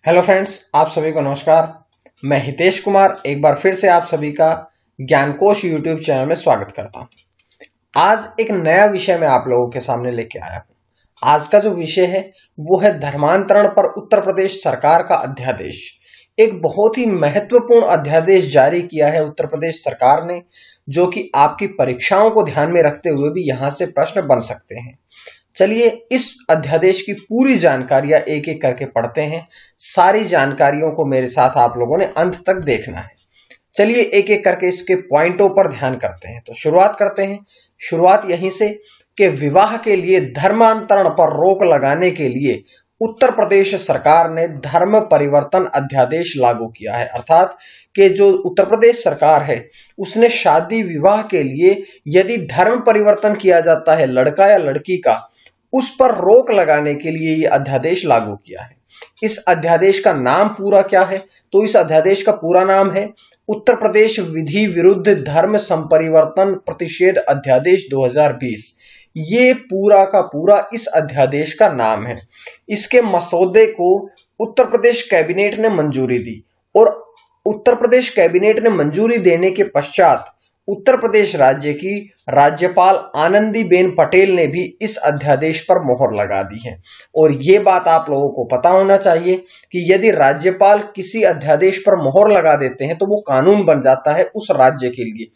Hello friends, आप सभी को नमस्कार। मैं हितेश कुमार एक बार फिर से आप सभी का ज्ञानकोश यूट्यूब चैनल में स्वागत करता हूं। आज एक नया विषय मैं आप लोगों के सामने लेके आया हूं। आज का जो विषय है वो है धर्मांतरण पर उत्तर प्रदेश सरकार का अध्यादेश। एक बहुत ही महत्वपूर्ण अध्यादेश जारी किया है उत्तर प्रदेश सरकार ने, जो कि आपकी परीक्षाओं को ध्यान में रखते हुए भी यहां से प्रश्न बन सकते हैं। चलिए इस अध्यादेश की पूरी जानकारियां एक एक करके पढ़ते हैं। सारी जानकारियों को मेरे साथ आप लोगों ने अंत तक देखना है। चलिए एक एक करके इसके पॉइंटों पर ध्यान करते हैं। तो शुरुआत करते हैं। शुरुआत यहीं से कि विवाह के लिए धर्मांतरण पर रोक लगाने के लिए उत्तर प्रदेश सरकार ने धर्म परिवर्तन अध्यादेश लागू किया है। अर्थात कि जो उत्तर प्रदेश सरकार है उसने शादी विवाह के लिए यदि धर्म परिवर्तन किया जाता है लड़का या लड़की का, उस पर रोक लगाने के लिए यह अध्यादेश लागू किया है। इस अध्यादेश का नाम पूरा क्या है? तो इस अध्यादेश का पूरा नाम है उत्तर प्रदेश विधि विरुद्ध धर्म संपरिवर्तन प्रतिषेध अध्यादेश 2020। ये पूरा का पूरा इस अध्यादेश का नाम है। इसके मसौदे को उत्तर प्रदेश कैबिनेट ने मंजूरी दी और उत्तर प्रदेश कैबिनेट ने मंजूरी देने के पश्चात उत्तर प्रदेश राज्य की राज्यपाल आनंदीबेन पटेल ने भी इस अध्यादेश पर मोहर लगा दी है। और ये बात आप लोगों को पता होना चाहिए कि यदि राज्यपाल किसी अध्यादेश पर मोहर लगा देते हैं तो वो कानून बन जाता है उस राज्य के लिए।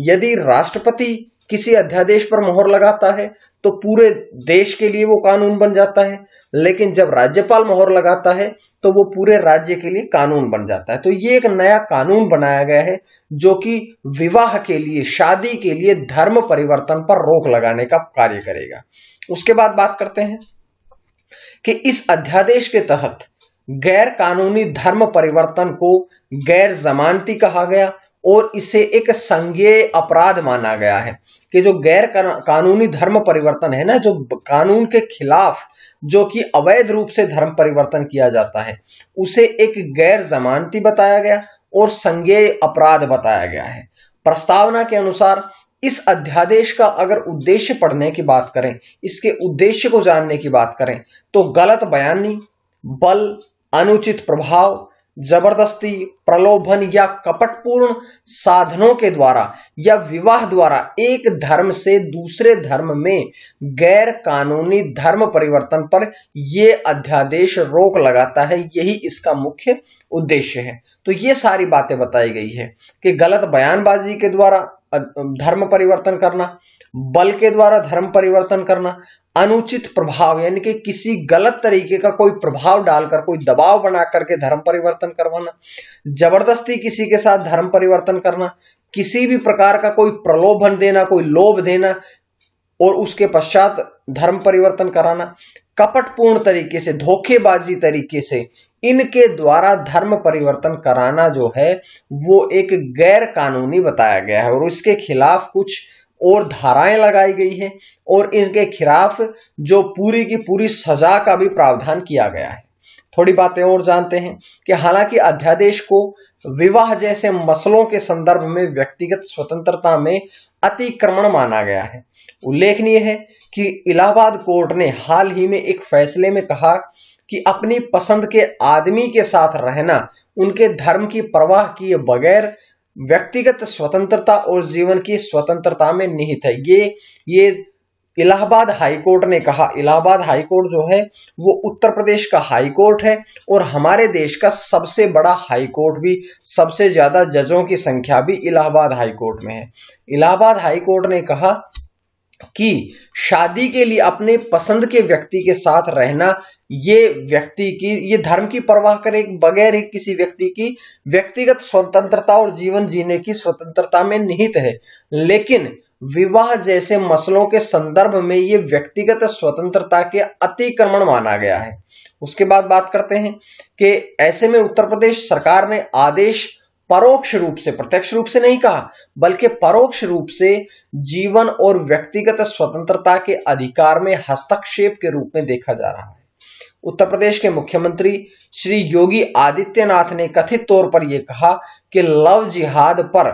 यदि राष्ट्रपति किसी अध्यादेश पर मोहर लगाता है तो पूरे देश के लिए वो कानून बन जाता है, लेकिन जब राज्यपाल मोहर लगाता है तो वो पूरे राज्य के लिए कानून बन जाता है। तो ये एक नया कानून बनाया गया है जो कि विवाह के लिए, शादी के लिए धर्म परिवर्तन पर रोक लगाने का कार्य करेगा। उसके बाद बात करते हैं कि इस अध्यादेश के तहत गैर कानूनी धर्म परिवर्तन को गैर जमानती कहा गया और इसे एक संज्ञेय अपराध माना गया है कि जो गैर कानूनी धर्म परिवर्तन है ना, जो कानून के खिलाफ जो कि अवैध रूप से धर्म परिवर्तन किया जाता है, उसे एक गैर जमानती बताया गया और संज्ञेय अपराध बताया गया है। प्रस्तावना के अनुसार इस अध्यादेश का अगर उद्देश्य पढ़ने की बात करें, इसके उद्देश्य को जानने की बात करें तो गलत बयानी, बल, अनुचित प्रभाव, जबरदस्ती, प्रलोभन या कपटपूर्ण साधनों के द्वारा या विवाह द्वारा एक धर्म से दूसरे धर्म में गैर कानूनी धर्म परिवर्तन पर यह अध्यादेश रोक लगाता है। यही इसका मुख्य उद्देश्य है। तो ये सारी बातें बताई गई है कि गलत बयानबाजी के द्वारा धर्म परिवर्तन करना, बल के द्वारा धर्म परिवर्तन करना, अनुचित प्रभाव यानी कि किसी गलत तरीके का कोई प्रभाव डालकर, कोई दबाव बना करके धर्म परिवर्तन करवाना, जबरदस्ती किसी के साथ धर्म परिवर्तन करना, किसी भी प्रकार का कोई प्रलोभन देना, कोई लोभ देना और उसके पश्चात धर्म परिवर्तन कराना, कपटपूर्ण तरीके से, धोखेबाजी तरीके से इनके द्वारा धर्म परिवर्तन कराना जो है वो एक गैर कानूनी बताया गया है और इसके खिलाफ कुछ और धाराएं लगाई गई है और इनके खिलाफ जो पूरी की पूरी सजा का भी प्रावधान किया गया है। थोड़ी बातें और जानते हैं कि हालांकि अध्यादेश को विवाह जैसे मसलों के संदर्भ में व्यक्तिगत स्वतंत्रता में अतिक्रमण माना गया है। उल्लेखनीय है कि इलाहाबाद कोर्ट ने हाल ही में एक फैसले में कहा कि अपनी पसंद के आदमी के साथ रहना उनके धर्म की परवाह किए बगैर व्यक्तिगत स्वतंत्रता और जीवन की स्वतंत्रता में निहित है। ये इलाहाबाद हाई कोर्ट ने कहा। इलाहाबाद हाई कोर्ट जो है वो उत्तर प्रदेश का हाई कोर्ट है और हमारे देश का सबसे बड़ा हाई कोर्ट भी, सबसे ज्यादा जजों की संख्या भी इलाहाबाद हाई कोर्ट में है। इलाहाबाद हाई कोर्ट ने कहा कि शादी के लिए अपने पसंद के व्यक्ति के साथ रहना ये धर्म की परवाह करे बगैर ही किसी व्यक्ति की व्यक्तिगत स्वतंत्रता और जीवन जीने की स्वतंत्रता में निहित है, लेकिन विवाह जैसे मसलों के संदर्भ में ये व्यक्तिगत स्वतंत्रता के अतिक्रमण माना गया है। उसके बाद बात करते हैं कि ऐसे में उत्तर प्रदेश सरकार ने आदेश परोक्ष रूप से, प्रत्यक्ष रूप से नहीं कहा बल्कि परोक्ष रूप से जीवन और व्यक्तिगत स्वतंत्रता के अधिकार में हस्तक्षेप के रूप में देखा जा रहा है। उत्तर प्रदेश के मुख्यमंत्री श्री योगी आदित्यनाथ ने कथित तौर पर यह कहा कि लव जिहाद पर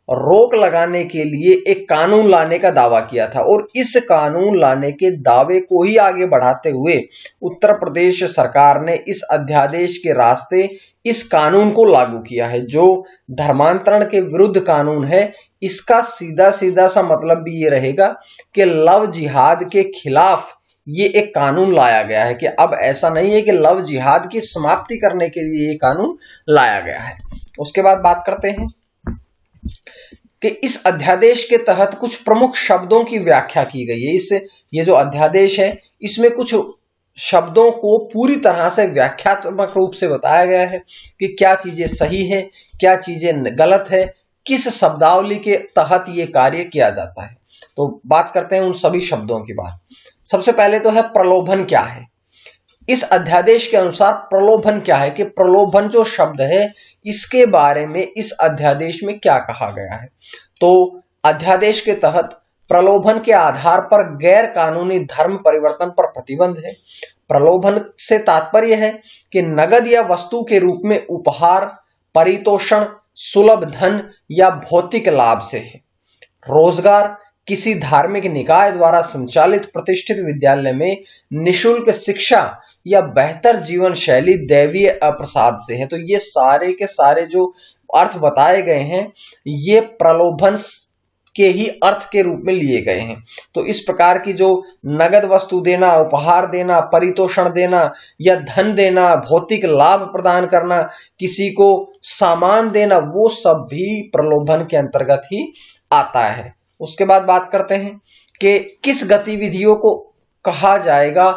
रोक लगाने के लिए एक कानून लाने का दावा किया था और इस कानून लाने के दावे को ही आगे बढ़ाते हुए उत्तर प्रदेश सरकार ने इस अध्यादेश के रास्ते इस कानून को लागू किया है, जो धर्मांतरण के विरुद्ध कानून है। इसका सीधा सीधा सा मतलब भी ये रहेगा कि लव जिहाद के खिलाफ ये एक कानून लाया गया है, कि अब ऐसा नहीं है कि लव जिहाद की समाप्ति करने के लिए ये कानून लाया गया है। उसके बाद बात करते हैं कि इस अध्यादेश के तहत कुछ प्रमुख शब्दों की व्याख्या की गई है। ये जो अध्यादेश है इसमें कुछ शब्दों को पूरी तरह से व्याख्यात्मक रूप से बताया गया है कि क्या चीजें सही है, क्या चीजें गलत है, किस शब्दावली के तहत ये कार्य किया जाता है। तो बात करते हैं उन सभी शब्दों की बात। सबसे पहले तो है प्रलोभन क्या है। इस अध्यादेश के अनुसार प्रलोभन क्या है, कि प्रलोभन जो शब्द है इसके बारे में इस अध्यादेश में क्या कहा गया है। तो अध्यादेश के तहत प्रलोभन के आधार पर गैर कानूनी धर्म परिवर्तन पर प्रतिबंध है। प्रलोभन से तात्पर्य है कि नगद या वस्तु के रूप में उपहार, परितोषण, सुलभ धन या भौतिक लाभ से है। रोजगार, किसी धार्मिक निकाय द्वारा संचालित प्रतिष्ठित विद्यालय में निशुल्क शिक्षा या बेहतर जीवन शैली दैवीय प्रसाद से है। तो ये सारे के सारे जो अर्थ बताए गए हैं ये प्रलोभन के ही अर्थ के रूप में लिए गए हैं। तो इस प्रकार की जो नगद वस्तु देना, उपहार देना, परितोषण देना या धन देना, भौतिक लाभ प्रदान करना, किसी को सामान देना, वो सब भी प्रलोभन के अंतर्गत ही आता है। उसके बाद बात करते हैं कि किस गतिविधियों को कहा जाएगा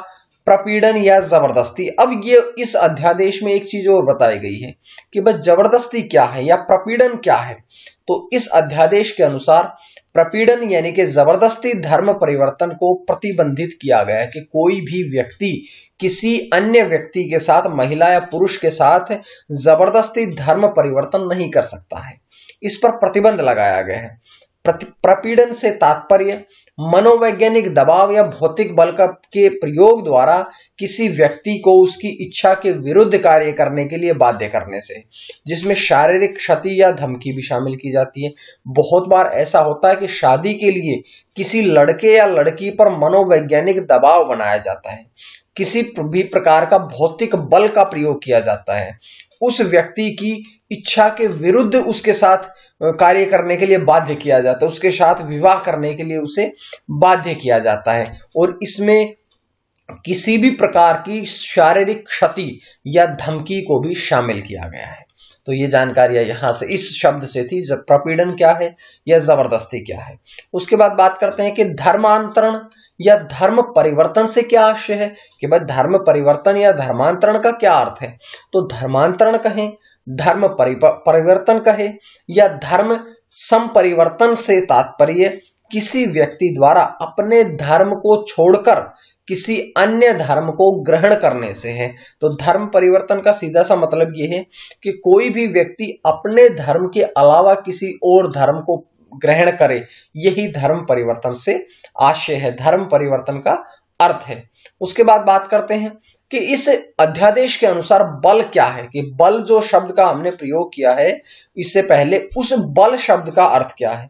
प्रपीड़न या जबरदस्ती। अब ये इस अध्यादेश में एक चीज और बताई गई है कि बस जबरदस्ती क्या है या प्रपीड़न क्या है। तो इस अध्यादेश के अनुसार प्रपीड़न यानी कि जबरदस्ती धर्म परिवर्तन को प्रतिबंधित किया गया है, कि कोई भी व्यक्ति किसी अन्य व्यक्ति के साथ, महिला या पुरुष के साथ जबरदस्ती धर्म परिवर्तन नहीं कर सकता है। इस पर प्रतिबंध लगाया गया है। प्रपीड़न से तात्पर्य मनोवैज्ञानिक दबाव या भौतिक बल के प्रयोग द्वारा किसी व्यक्ति को उसकी इच्छा के विरुद्ध कार्य करने के लिए बाध्य करने से, जिसमें शारीरिक क्षति या धमकी भी शामिल की जाती है। बहुत बार ऐसा होता है कि शादी के लिए किसी लड़के या लड़की पर मनोवैज्ञानिक दबाव बनाया जाता है, किसी भी प्रकार का भौतिक बल का प्रयोग किया जाता है, उस व्यक्ति की इच्छा के विरुद्ध उसके साथ कार्य करने के लिए बाध्य किया जाता है, उसके साथ विवाह करने के लिए उसे बाध्य किया जाता है। और इसमें किसी भी प्रकार की शारीरिक क्षति या धमकी को भी शामिल किया गया है। तो ये जानकारियां यहां से इस शब्द से थी, जब प्रपीड़न क्या है या जबरदस्ती क्या है। उसके बाद बात करते हैं कि धर्मांतरण या धर्म परिवर्तन से क्या आशय है, कि भाई धर्म परिवर्तन या धर्मांतरण का क्या अर्थ है। तो धर्मांतरण कहें, धर्म परिवर्तन कहे या धर्म संपरिवर्तन से तात्पर्य किसी व्यक्ति द्वारा अपने धर्म को छोड़कर किसी अन्य धर्म को ग्रहण करने से है। तो धर्म परिवर्तन का सीधा सा मतलब यह है कि कोई भी व्यक्ति अपने धर्म के अलावा किसी और धर्म को ग्रहण करे, यही धर्म परिवर्तन से आशय है, धर्म परिवर्तन का अर्थ है। उसके बाद बात करते हैं कि इस अध्यादेश के अनुसार बल क्या है, कि बल जो शब्द का हमने प्रयोग किया है इससे पहले उस बल शब्द का अर्थ क्या है।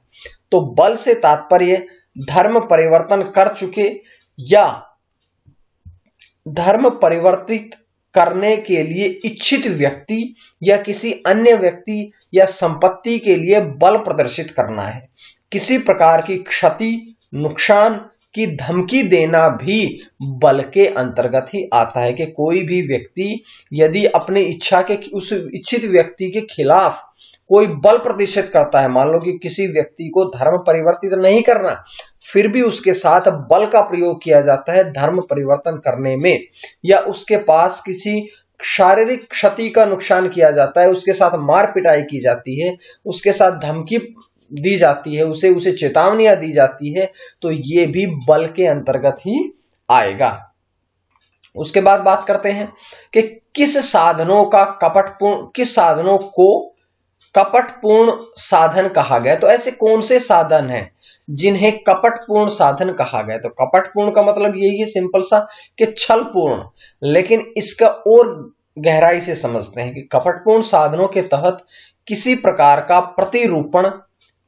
तो बल से तात्पर्य धर्म परिवर्तन कर चुके या धर्म परिवर्तित करने के लिए इच्छित व्यक्ति या किसी अन्य व्यक्ति या संपत्ति के लिए बल प्रदर्शित करना है। किसी प्रकार की क्षति, नुकसान की धमकी देना भी बल के अंतर्गत ही आता है, कि कोई भी व्यक्ति यदि अपनी इच्छा के उस इच्छित व्यक्ति के खिलाफ कोई बल प्रदर्शित करता है, मान लो कि किसी व्यक्ति को धर्म परिवर्तित नहीं करना, फिर भी उसके साथ बल का प्रयोग किया जाता है धर्म परिवर्तन करने में, या उसके पास किसी शारीरिक क्षति का नुकसान किया जाता है, उसके साथ मार पिटाई की जाती है, उसके साथ धमकी दी जाती है, उसे चेतावनियां दी जाती है, तो ये भी बल के अंतर्गत ही आएगा। उसके बाद बात करते हैं कि किस साधनों को कपटपूर्ण साधन कहा गया। तो ऐसे कौन से साधन हैं जिन्हें कपटपूर्ण साधन कहा गया। तो कपटपूर्ण का मतलब यही है सिंपल सा कि छलपूर्ण, लेकिन इसका और गहराई से समझते हैं कि कपटपूर्ण साधनों के तहत किसी प्रकार का प्रतिरूपण,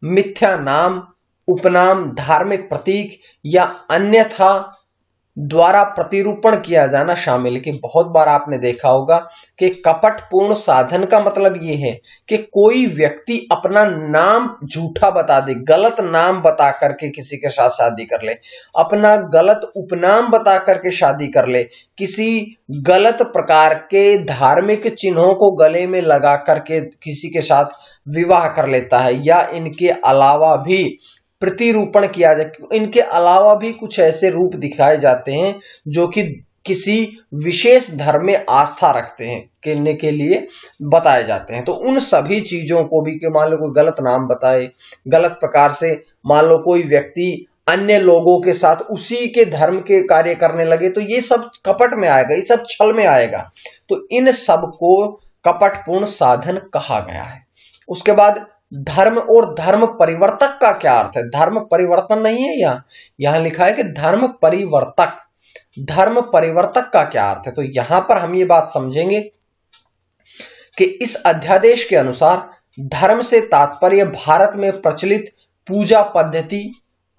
मिथ्या नाम, उपनाम, धार्मिक प्रतीक या अन्यथा द्वारा प्रतिरूपण किया जाना शामिल है। कि बहुत बार आपने देखा होगा कि कपटपूर्ण साधन का मतलब यह है कि कोई व्यक्ति अपना नाम झूठा बता दे, गलत नाम बता करके किसी के साथ शादी कर ले, अपना गलत उपनाम बता करके शादी कर ले, किसी गलत प्रकार के धार्मिक चिन्हों को गले में लगा करके किसी के साथ विवाह कर लेता है, या इनके अलावा भी प्रतिरूपण किया जाए, इनके अलावा भी कुछ ऐसे रूप दिखाए जाते हैं जो कि किसी विशेष धर्म में आस्था रखते हैं करने के लिए बताए जाते हैं। तो उन सभी चीजों को भी, कि मान लो कोई गलत नाम बताए, गलत प्रकार से मान लो कोई व्यक्ति अन्य लोगों के साथ उसी के धर्म के कार्य करने लगे, तो ये सब कपट में आएगा, ये सब छल में आएगा। तो इन सब को कपटपूर्ण साधन कहा गया है। उसके बाद धर्म और धर्म परिवर्तक का क्या अर्थ है? धर्म परिवर्तन नहीं है, यहां लिखा है कि धर्म परिवर्तक। धर्म परिवर्तक का क्या अर्थ है? तो यहां पर हम ये बात समझेंगे कि इस अध्यादेश के अनुसार धर्म से तात्पर्य भारत में प्रचलित पूजा पद्धति,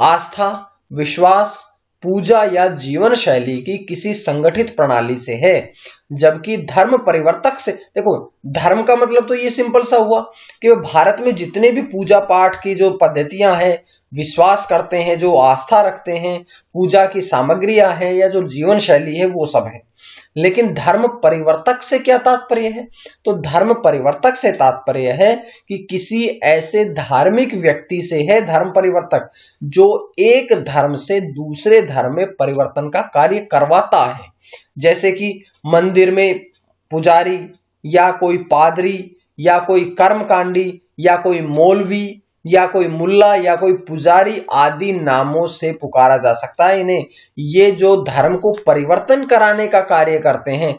आस्था, विश्वास, पूजा या जीवन शैली की किसी संगठित प्रणाली से है। जबकि धर्म परिवर्तक से, देखो धर्म का मतलब तो ये सिंपल सा हुआ कि भारत में जितने भी पूजा पाठ की जो पद्धतियां हैं, विश्वास करते हैं, जो आस्था रखते हैं, पूजा की सामग्रियां हैं या जो जीवन शैली है, वो सब है। लेकिन धर्म परिवर्तक से क्या तात्पर्य है? तो धर्म परिवर्तक से तात्पर्य है कि किसी ऐसे धार्मिक व्यक्ति से है धर्म परिवर्तक जो एक धर्म से दूसरे धर्म में परिवर्तन का कार्य करवाता है। जैसे कि मंदिर में पुजारी या कोई पादरी या कोई कर्मकांडी या कोई मौलवी या कोई मुल्ला या कोई पुजारी आदि नामों से पुकारा जा सकता है इन्हें। ये जो धर्म को परिवर्तन कराने का कार्य करते हैं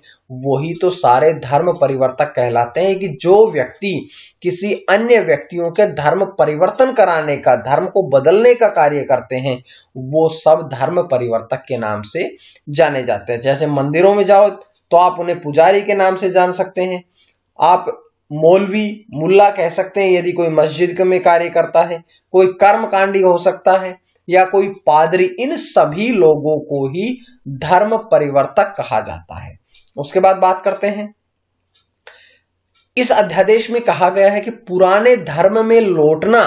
वही तो सारे धर्म परिवर्तक कहलाते हैं। कि जो व्यक्ति किसी अन्य व्यक्तियों के धर्म परिवर्तन कराने का, धर्म को बदलने का कार्य करते हैं, वो सब धर्म परिवर्तक के नाम से जाने जाते हैं। जैसे मंदिरों में जाओ तो आप उन्हें पुजारी के नाम से जान सकते हैं, आप मौलवी मुल्ला कह सकते हैं यदि कोई मस्जिद में कार्य करता है, कोई कर्मकांडी हो सकता है या कोई पादरी। इन सभी लोगों को ही धर्म परिवर्तक कहा जाता है। उसके बाद बात करते हैं, इस अध्यादेश में कहा गया है कि पुराने धर्म में लौटना,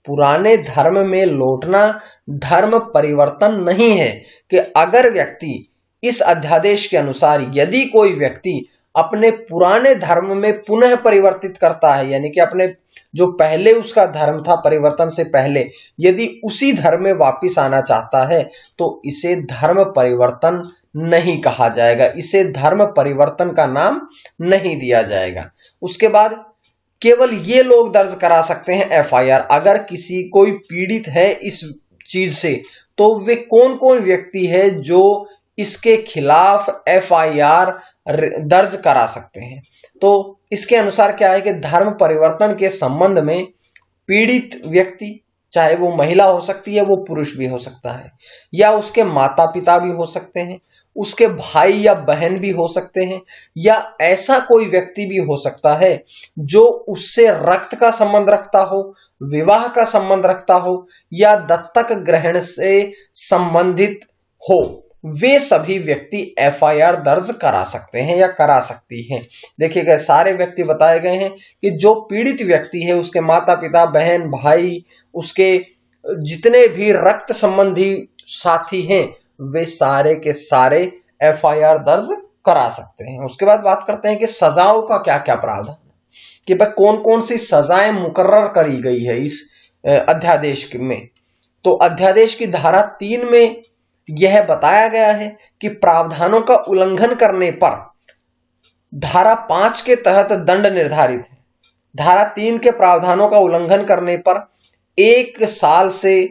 पुराने धर्म में लौटना धर्म परिवर्तन नहीं है। कि अगर व्यक्ति, इस अध्यादेश के अनुसार यदि कोई व्यक्ति अपने पुराने धर्म में पुनः परिवर्तित करता है, यानी कि अपने जो पहले उसका धर्म था परिवर्तन से पहले, यदि उसी धर्म में वापस आना चाहता है तो इसे धर्म परिवर्तन नहीं कहा जाएगा, इसे धर्म परिवर्तन का नाम नहीं दिया जाएगा। उसके बाद केवल ये लोग दर्ज करा सकते हैं एफआईआर। अगर किसी कोई पीड़ित है इस चीज से तो वे कौन कौन व्यक्ति है जो इसके खिलाफ एफआईआर दर्ज करा सकते हैं? तो इसके अनुसार क्या है कि धर्म परिवर्तन के संबंध में पीड़ित व्यक्ति, चाहे वो महिला हो सकती है, वो पुरुष भी हो सकता है, या उसके माता पिता भी हो सकते हैं, उसके भाई या बहन भी हो सकते हैं, या ऐसा कोई व्यक्ति भी हो सकता है जो उससे रक्त का संबंध रखता हो, विवाह का संबंध रखता हो, या दत्तक ग्रहण से संबंधित हो। वे सभी व्यक्ति एफआईआर दर्ज करा सकते हैं या करा सकती हैं। देखिएगा सारे व्यक्ति बताए गए हैं कि जो पीड़ित व्यक्ति है, उसके माता पिता, बहन, भाई, उसके जितने भी रक्त संबंधी साथी हैं, वे सारे के सारे एफआईआर दर्ज करा सकते हैं। उसके बाद बात करते हैं कि सजाओं का क्या क्या प्रावधान है, कि भाई कौन कौन सी सजाएं मुकर्रर करी गई है इस अध्यादेश में। तो अध्यादेश की धारा 3 में यह बताया गया है कि प्रावधानों का उल्लंघन करने पर धारा 5 के तहत दंड निर्धारित है। धारा 3 के प्रावधानों का उल्लंघन करने पर 1 साल से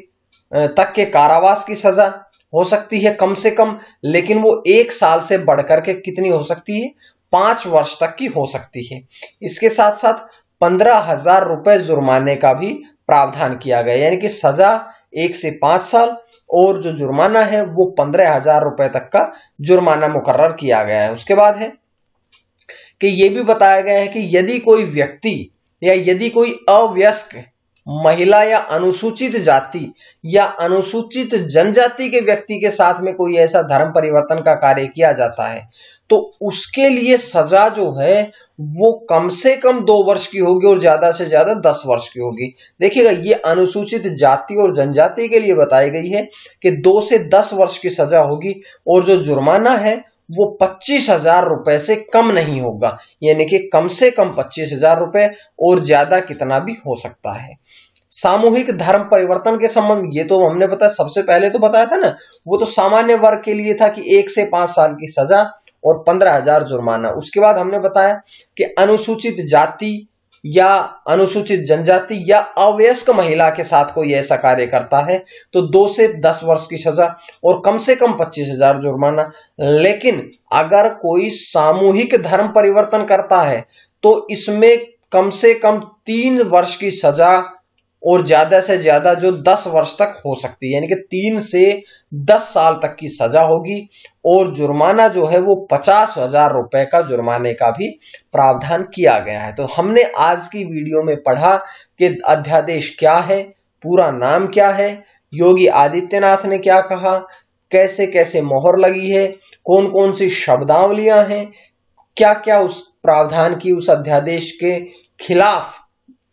तक के कारावास की सजा हो सकती है कम से कम, लेकिन वो 1 साल से बढ़कर के कितनी हो सकती है? 5 वर्ष तक की हो सकती है। इसके साथ साथ 15,000 रुपए जुर्माने का भी प्रावधान किया गया, यानी कि सजा 1 से 5 साल और जो जुर्माना है वो 15,000 रुपए तक का जुर्माना मुकर्रर किया गया है। उसके बाद है कि यह भी बताया गया है कि यदि कोई व्यक्ति या यदि कोई अवयस्क महिला या अनुसूचित जाति या अनुसूचित जनजाति के व्यक्ति के साथ में कोई ऐसा धर्म परिवर्तन का कार्य किया जाता है तो उसके लिए सजा जो है वो कम से कम 2 वर्ष की होगी और ज्यादा से ज्यादा 10 वर्ष की होगी। देखिएगा, ये अनुसूचित जाति और जनजाति के लिए बताई गई है कि 2 से 10 वर्ष की सजा होगी और जो जुर्माना है वो 25,000 रुपए से कम नहीं होगा, यानी कि कम से कम 25,000 रुपए और ज्यादा कितना भी हो सकता है। सामूहिक धर्म परिवर्तन के संबंध ये तो हमने बताया, सबसे पहले तो बताया था ना, वो तो सामान्य वर्ग के लिए था कि 1 से 5 साल की सजा और 15,000 जुर्माना। उसके बाद हमने बताया कि अनुसूचित जाति या अनुसूचित जनजाति या अवयस्क महिला के साथ कोई ऐसा कार्य करता है तो 2 से 10 वर्ष की सजा और कम से कम 25,000 जुर्माना। लेकिन अगर कोई सामूहिक धर्म परिवर्तन करता है तो इसमें कम से कम 3 वर्ष की सजा और ज्यादा से ज्यादा जो 10 वर्ष तक हो सकती है, यानी कि 3 से 10 साल तक की सजा होगी और जुर्माना जो है वो 50,000 रुपए का जुर्माने का भी प्रावधान किया गया है। तो हमने आज की वीडियो में पढ़ा कि अध्यादेश क्या है, पूरा नाम क्या है, योगी आदित्यनाथ ने क्या कहा, कैसे कैसे मोहर लगी है, कौन कौन सी शब्दावलियां हैं, क्या क्या उस प्रावधान की उस अध्यादेश के खिलाफ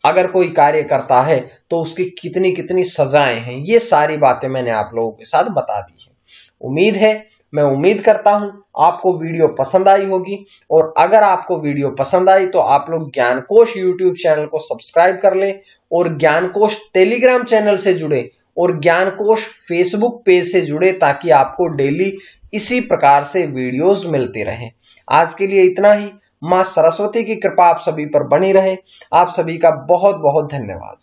अगर कोई कार्य करता है तो उसकी कितनी कितनी सजाएं हैं, ये सारी बातें मैंने आप लोगों के साथ बता दी है। मैं उम्मीद करता हूं आपको वीडियो पसंद आई होगी और अगर आपको वीडियो पसंद आई तो आप लोग ज्ञानकोश यूट्यूब चैनल को सब्सक्राइब कर लें और ज्ञानकोश टेलीग्राम चैनल से जुड़े और ज्ञानकोश फेसबुक पेज से जुड़े ताकि आपको डेली इसी प्रकार से वीडियोस मिलते रहें। आज के लिए इतना ही। मां सरस्वती की कृपा आप सभी पर बनी रहे। आप सभी का बहुत बहुत धन्यवाद।